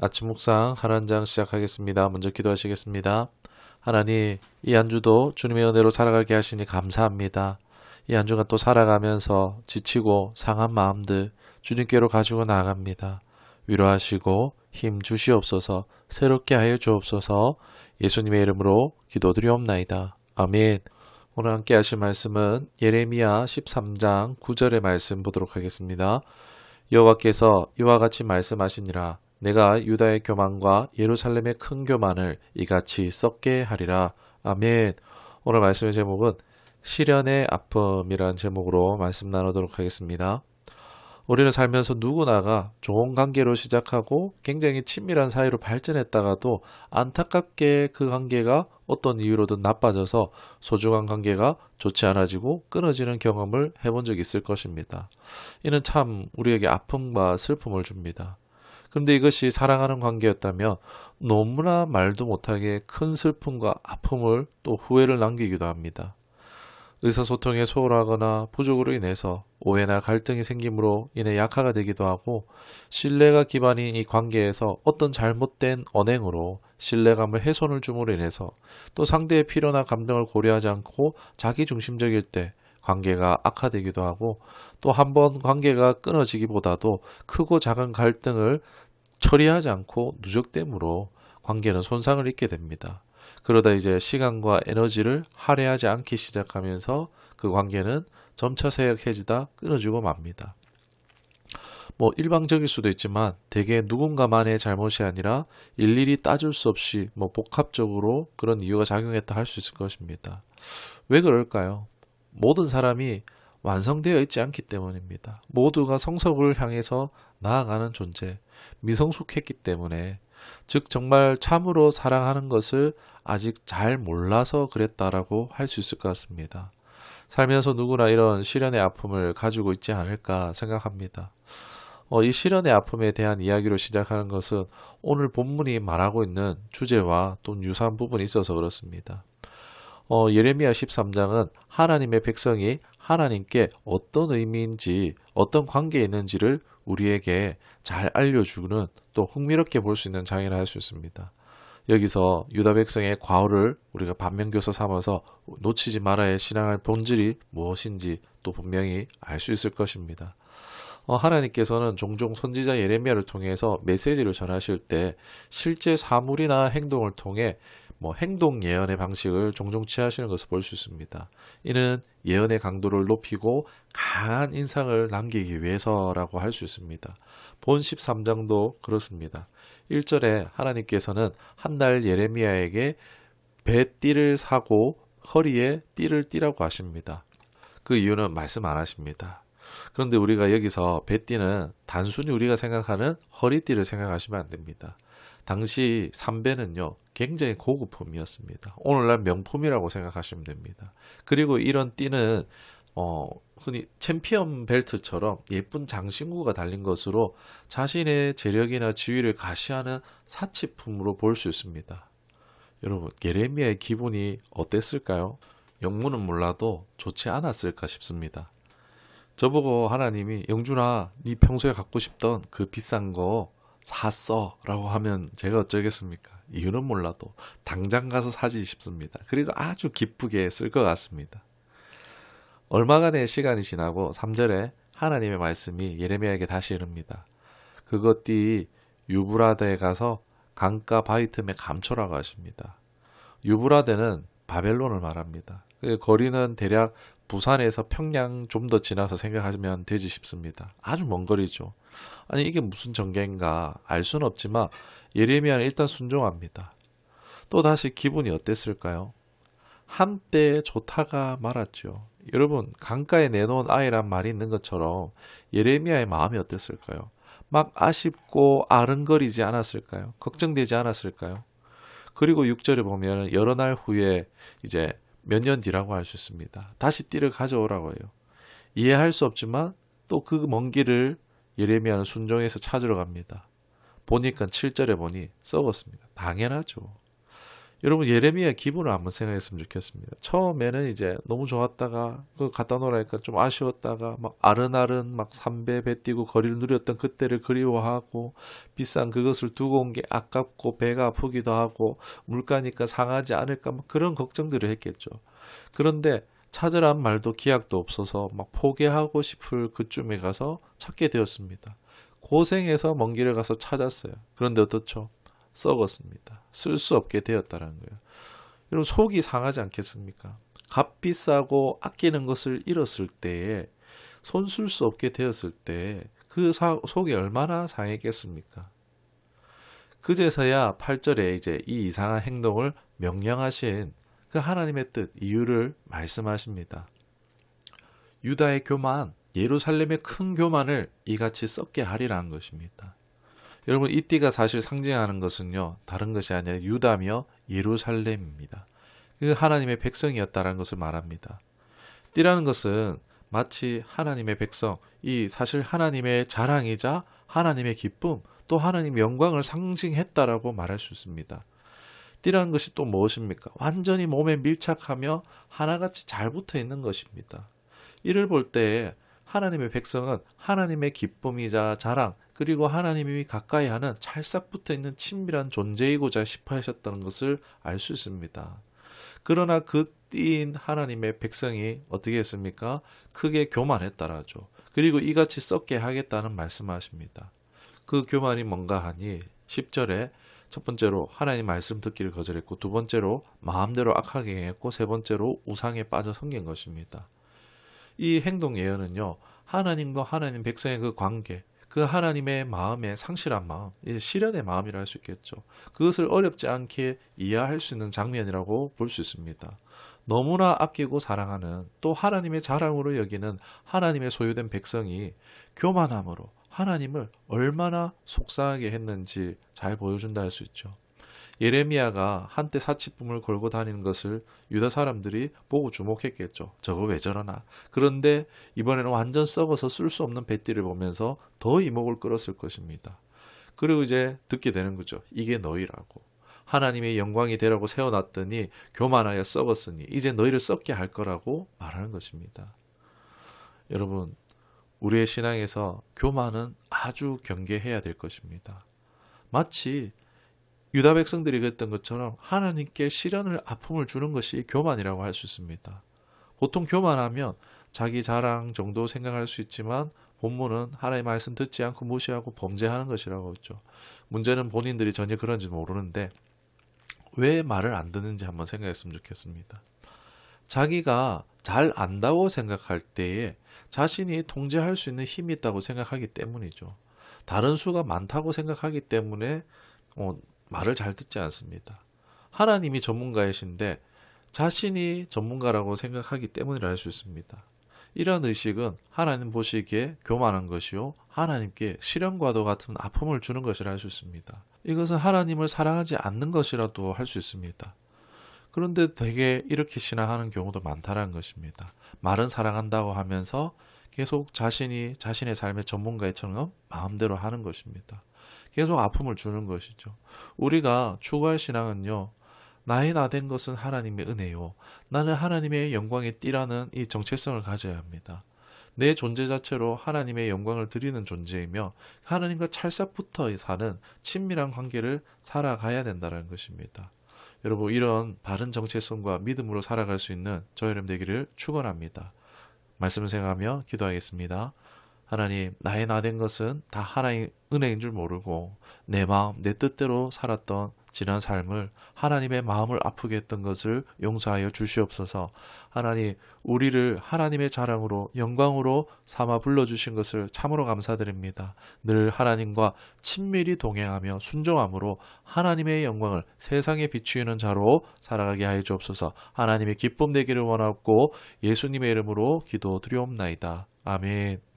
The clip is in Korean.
아침 묵상 하나장 시작하겠습니다. 먼저 기도하시겠습니다. 하나님, 이 한 주도 주님의 은혜로 살아가게 하시니 감사합니다. 이 한 주간 또 살아가면서 지치고 상한 마음들 주님께로 가지고 나아갑니다. 위로하시고 힘 주시옵소서. 새롭게 하여 주옵소서. 예수님의 이름으로 기도드리옵나이다. 아멘. 오늘 함께 하실 말씀은 예레미야 13장 9절의 말씀 보도록 하겠습니다. 여호와께서 이와 같이 말씀하시니라. 내가 유다의 교만과 예루살렘의 큰 교만을 이같이 썩게 하리라. 아멘. 오늘 말씀의 제목은 시련의 아픔이라는 제목으로 말씀 나누도록 하겠습니다. 우리는 살면서 누구나가 좋은 관계로 시작하고 굉장히 친밀한 사이로 발전했다가도 안타깝게 그 관계가 어떤 이유로든 나빠져서 소중한 관계가 좋지 않아지고 끊어지는 경험을 해본 적이 있을 것입니다. 이는 참 우리에게 아픔과 슬픔을 줍니다. 그런데 이것이 사랑하는 관계였다면 너무나 말도 못하게 큰 슬픔과 아픔을 또 후회를 남기기도 합니다. 의사소통에 소홀하거나 부족으로 인해서 오해나 갈등이 생김으로 인해 약화가 되기도 하고 신뢰가 기반인 이 관계에서 어떤 잘못된 언행으로 신뢰감을 훼손을 줌으로 인해서 또 상대의 필요나 감정을 고려하지 않고 자기중심적일 때 관계가 악화되기도 하고 또 한 번 관계가 끊어지기보다도 크고 작은 갈등을 처리하지 않고 누적됨으로 관계는 손상을 입게 됩니다. 그러다 이제 시간과 에너지를 할애하지 않기 시작하면서 그 관계는 점차 쇠약해지다 끊어지고 맙니다. 일방적일 수도 있지만 대개 누군가만의 잘못이 아니라 일일이 따질 수 없이 복합적으로 그런 이유가 작용했다 할 수 있을 것입니다. 왜 그럴까요? 모든 사람이 완성되어 있지 않기 때문입니다. 모두가 성석을 향해서 나아가는 존재, 미성숙했기 때문에 즉 정말 참으로 사랑하는 것을 아직 잘 몰라서 그랬다라고 할 수 있을 것 같습니다. 살면서 누구나 이런 시련의 아픔을 가지고 있지 않을까 생각합니다. 이 시련의 아픔에 대한 이야기로 시작하는 것은 오늘 본문이 말하고 있는 주제와 또 유사한 부분이 있어서 그렇습니다. 예레미야 13장은 하나님의 백성이 하나님께 어떤 의미인지 어떤 관계에 있는지를 우리에게 잘 알려주는 또 흥미롭게 볼 수 있는 장이라 할 수 있습니다. 여기서 유다 백성의 과오를 우리가 반면교사 삼아서 놓치지 말아야 할 신앙의 본질이 무엇인지 또 분명히 알 수 있을 것입니다. 하나님께서는 종종 선지자 예레미야를 통해서 메시지를 전하실 때 실제 사물이나 행동을 통해 행동 예언의 방식을 종종 취하시는 것을 볼 수 있습니다. 이는 예언의 강도를 높이고 강한 인상을 남기기 위해서라고 할 수 있습니다. 본 13장도 그렇습니다. 1절에 하나님께서는 한 날 예레미야에게 배띠를 사고 허리에 띠를 띠라고 하십니다. 그 이유는 말씀 안 하십니다. 그런데 우리가 여기서 배띠는 단순히 우리가 생각하는 허리띠를 생각하시면 안 됩니다. 당시 삼배는요 굉장히 고급품이었습니다. 오늘날 명품이라고 생각하시면 됩니다. 그리고 이런 띠는 흔히 챔피언 벨트처럼 예쁜 장신구가 달린 것으로 자신의 재력이나 지위를 가시하는 사치품으로 볼 수 있습니다. 여러분 예레미야의 기분이 어땠을까요? 영문은 몰라도 좋지 않았을까 싶습니다. 저보고 하나님이 영준아 네 평소에 갖고 싶던 그 비싼 거 샀어 라고 하면 제가 어쩌겠습니까? 이유는 몰라도 당장 가서 사지 싶습니다. 그리고 아주 기쁘게 쓸 것 같습니다. 얼마간의 시간이 지나고 3절에 하나님의 말씀이 예레미야에게 다시 이릅니다. 그것이 유브라데에 가서 강가 바위 틈에 감초라고 하십니다. 유브라데는 바벨론을 말합니다. 그 거리는 대략 부산에서 평양 좀 더 지나서 생각하면 되지 싶습니다. 아주 먼 거리죠. 아니 이게 무슨 전개인가 알 수는 없지만 예레미야는 일단 순종합니다. 또 다시 기분이 어땠을까요? 한때 좋다가 말았죠. 여러분 강가에 내놓은 아이란 말이 있는 것처럼 예레미야의 마음이 어땠을까요? 막 아쉽고 아른거리지 않았을까요? 걱정되지 않았을까요? 그리고 6절에 보면 여러 날 후에 이제 몇 년 뒤라고 할 수 있습니다. 다시 띠를 가져오라고 해요. 이해할 수 없지만 또 그 먼 길을 예레미야는 순종해서 찾으러 갑니다. 보니까 7절에 보니 썩었습니다. 당연하죠. 여러분 예레미야 기분을 한번 생각했으면 좋겠습니다. 처음에는 이제 너무 좋았다가 그 갖다 놓으라니까 좀 아쉬웠다가 막 아른아른 막 삼배 배 뛰고 거리를 누렸던 그때를 그리워하고 비싼 그것을 두고 온 게 아깝고 배가 아프기도 하고 물가니까 상하지 않을까 막 그런 걱정들을 했겠죠. 그런데 찾으란 말도 기약도 없어서 막 포기하고 싶을 그쯤에 가서 찾게 되었습니다. 고생해서 먼 길을 가서 찾았어요. 그런데 어떻죠? 썩었습니다. 쓸 수 없게 되었다는 거예요. 여러분 속이 상하지 않겠습니까? 값비싸고 아끼는 것을 잃었을 때에 손 쓸 수 없게 되었을 때 그 속이 얼마나 상했겠습니까? 그제서야 8절에 이제 이 이상한 행동을 명령하신 그 하나님의 뜻, 이유를 말씀하십니다. 유다의 교만, 예루살렘의 큰 교만을 이같이 썩게 하리라는 것입니다. 여러분 이 띠가 사실 상징하는 것은요 다른 것이 아니라 유다며 예루살렘입니다. 그 하나님의 백성이었다는 것을 말합니다. 띠라는 것은 마치 하나님의 백성, 이 사실 하나님의 자랑이자 하나님의 기쁨, 또 하나님 영광을 상징했다라고 말할 수 있습니다. 띠라는 것이 또 무엇입니까? 완전히 몸에 밀착하며 하나같이 잘 붙어 있는 것입니다. 이를 볼 때 하나님의 백성은 하나님의 기쁨이자 자랑, 그리고 하나님이 가까이 하는 찰싹 붙어 있는 친밀한 존재이고자 싶어 하셨다는 것을 알 수 있습니다. 그러나 그 띠인 하나님의 백성이 어떻게 했습니까? 크게 교만했다라죠. 그리고 이같이 썩게 하겠다는 말씀하십니다. 그 교만이 뭔가 하니 10절에 첫 번째로 하나님 말씀 듣기를 거절했고, 두 번째로 마음대로 악하게 행했고, 세 번째로 우상에 빠져 섬긴 것입니다. 이 행동 예언은요, 하나님과 하나님 백성의 그 관계, 그 하나님의 마음에 상실한 마음, 시련의 마음이라 할 수 있겠죠. 그것을 어렵지 않게 이해할 수 있는 장면이라고 볼 수 있습니다. 너무나 아끼고 사랑하는, 또 하나님의 자랑으로 여기는 하나님의 소유된 백성이 교만함으로 하나님을 얼마나 속상하게 했는지 잘 보여준다 할 수 있죠. 예레미야가 한때 사치품을 걸고 다니는 것을 유다 사람들이 보고 주목했겠죠. 저거 왜 저러나. 그런데 이번에는 완전 썩어서 쓸 수 없는 배띠를 보면서 더 이목을 끌었을 것입니다. 그리고 이제 듣게 되는 거죠. 이게 너희라고. 하나님의 영광이 되라고 세워놨더니 교만하여 썩었으니 이제 너희를 썩게 할 거라고 말하는 것입니다. 여러분, 우리의 신앙에서 교만은 아주 경계해야 될 것입니다. 마치 유다 백성들이 그랬던 것처럼 하나님께 시련을, 아픔을 주는 것이 교만이라고 할 수 있습니다. 보통 교만하면 자기 자랑 정도 생각할 수 있지만 본문은 하나님의 말씀 듣지 않고 무시하고 범죄하는 것이라고 했죠. 문제는 본인들이 전혀 그런지 모르는데 왜 말을 안 듣는지 한번 생각했으면 좋겠습니다. 자기가 잘 안다고 생각할 때에 자신이 통제할 수 있는 힘이 있다고 생각하기 때문이죠. 다른 수가 많다고 생각하기 때문에 말을 잘 듣지 않습니다. 하나님이 전문가이신데 자신이 전문가라고 생각하기 때문이라 할 수 있습니다. 이런 의식은 하나님 보시기에 교만한 것이요, 하나님께 시련과도 같은 아픔을 주는 것이라 할 수 있습니다. 이것은 하나님을 사랑하지 않는 것이라도 할 수 있습니다. 그런데 되게 이렇게 신앙하는 경우도 많다는 것입니다. 말은 사랑한다고 하면서 계속 자신이 자신의 삶의 전문가처럼 마음대로 하는 것입니다. 계속 아픔을 주는 것이죠. 우리가 추구할 신앙은요, 나의 나 된 것은 하나님의 은혜요, 나는 하나님의 영광의 띠라는 이 정체성을 가져야 합니다. 내 존재 자체로 하나님의 영광을 드리는 존재이며 하나님과 찰싹 붙어 사는 친밀한 관계를 살아가야 된다는 것입니다. 여러분, 이런 바른 정체성과 믿음으로 살아갈 수 있는 저 여러분 되기를 축원합니다. 말씀을 생각하며 기도하겠습니다. 하나님, 나의 나 된 것은 다 하나님의 은혜인 줄 모르고 내 마음, 내 뜻대로 살았던 지난 삶을, 하나님의 마음을 아프게 했던 것을 용서하여 주시옵소서. 하나님, 우리를 하나님의 자랑으로, 영광으로 삼아 불러주신 것을 참으로 감사드립니다. 늘 하나님과 친밀히 동행하며 순종함으로 하나님의 영광을 세상에 비추이는 자로 살아가게 하여 주옵소서. 하나님의 기쁨 되기를 원하고 예수님의 이름으로 기도드리옵나이다. 아멘.